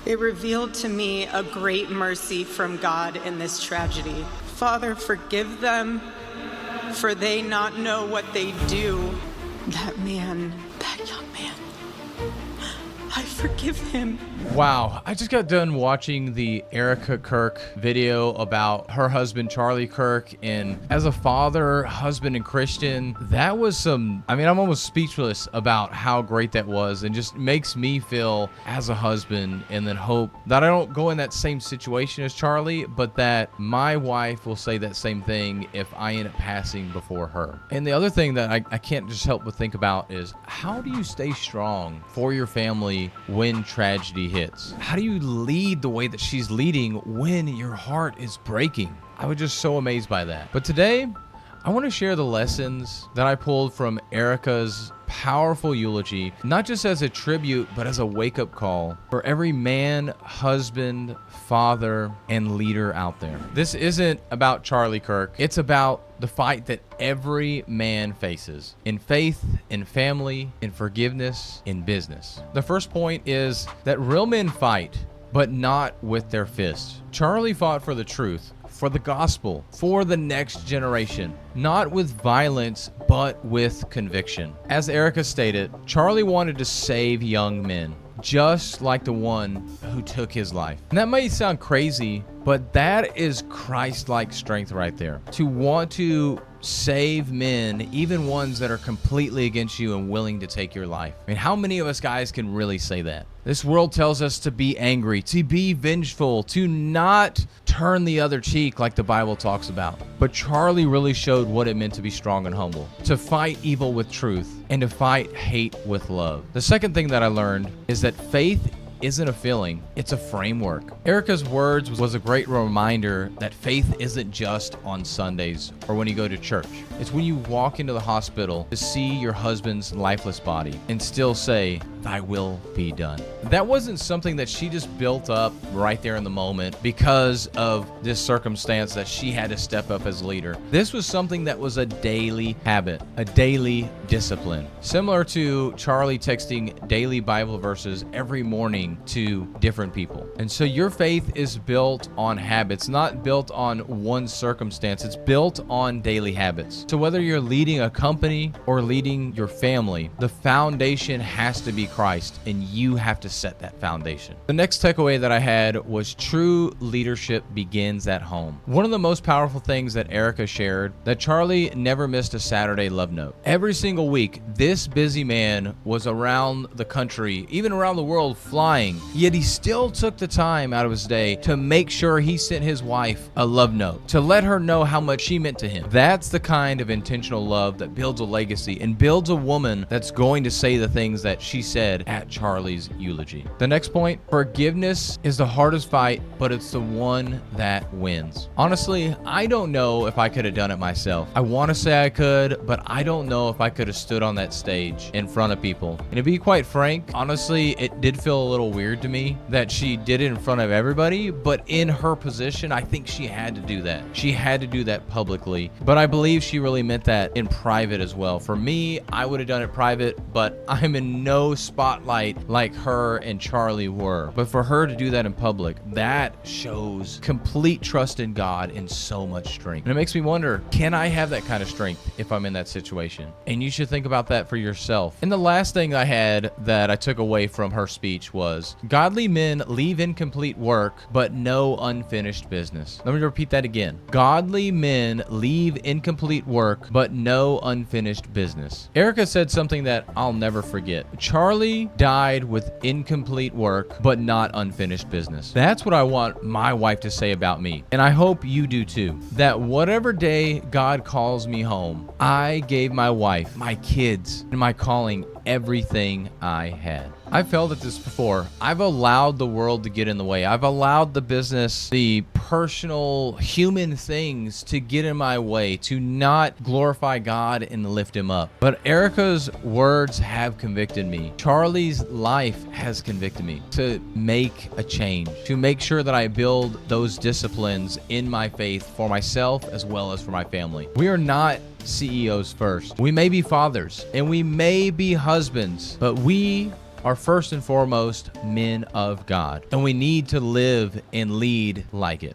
It revealed to me a great mercy from God in this tragedy. Father, forgive them, for they not know what they do. That young man, I forgive him. Wow, I just got done watching the Erika Kirk video about her husband, Charlie Kirk, and as a father, husband, and Christian, that was I'm almost speechless about how great that was, and just makes me feel as a husband and then hope that I don't go in that same situation as Charlie, but that my wife will say that same thing if I end up passing before her. And the other thing that I can't just help but think about is, how do you stay strong for your family when tragedy hits? How do you lead the way that she's leading when your heart is breaking? I was just so amazed by that. But today, I want to share the lessons that I pulled from Erika's powerful eulogy, not just as a tribute, but as a wake-up call for every man, husband, father, and leader out there. This isn't about Charlie Kirk. It's about the fight that every man faces in faith, in family, in forgiveness, in business. The first point is that real men fight, but not with their fists. Charlie fought for the truth, for the gospel, for the next generation, not with violence, but with conviction. As Erika stated, Charlie wanted to save young men, just like the one who took his life. And that may sound crazy, but that is Christ-like strength right there. To want to save men, even ones that are completely against you and willing to take your life. I mean, how many of us guys can really say that? This world tells us to be angry, to be vengeful, to not turn the other cheek like the Bible talks about. But Charlie really showed what it meant to be strong and humble, to fight evil with truth, and to fight hate with love. The second thing that I learned is that faith isn't a feeling, it's a framework. Erika's words was a great reminder that faith isn't just on Sundays or when you go to church. It's when you walk into the hospital to see your husband's lifeless body and still say, "Thy will be done." That wasn't something that she just built up right there in the moment because of this circumstance that she had to step up as leader. This was something that was a daily habit, a daily discipline. Similar to Charlie texting daily Bible verses every morning to different people. And so your faith is built on habits, not built on one circumstance. It's built on daily habits. So whether you're leading a company or leading your family, the foundation has to be Christ, and you have to set that foundation. The next takeaway that I had was true leadership begins at home. One of the most powerful things that Erika shared, that Charlie never missed a Saturday love note. Every single week, this busy man was around the country, even around the world, flying, yet he still took the time out of his day to make sure he sent his wife a love note, to let her know how much she meant to him. That's the kind of intentional love that builds a legacy and builds a woman that's going to say the things that she said at Charlie's eulogy. The next point, forgiveness is the hardest fight, but it's the one that wins. Honestly, I don't know if I could have done it myself. I want to say I could, but I don't know if I could have stood on that stage in front of people. And to be quite frank, honestly, it did feel a little weird to me that she did it in front of everybody, but in her position, I think she had to do that. She had to do that publicly, but I believe she really meant that in private as well. For me, I would have done it private, but I'm in no spotlight like her and Charlie were. But for her to do that in public, that shows complete trust in God and so much strength. And it makes me wonder, can I have that kind of strength if I'm in that situation? And you should think about that for yourself. And the last thing I had that I took away from her speech was, godly men leave incomplete work, but no unfinished business. Let me repeat that again. Godly men leave incomplete work, but no unfinished business. Erika said something that I'll never forget. Charlie died with incomplete work, but not unfinished business. That's what I want my wife to say about me. And I hope you do too. That whatever day God calls me home, I gave my wife, my kids, and my calling everything I had. I've felt at this before. I've allowed the world to get in the way. I've allowed the business, the personal human things to get in my way, to not glorify God and lift him up. But Erika's words have convicted me. Charlie's life has convicted me to make a change, to make sure that I build those disciplines in my faith for myself as well as for my family. We are not CEOs first. We may be fathers and we may be husbands, but we are first and foremost men of God, and we need to live and lead like it.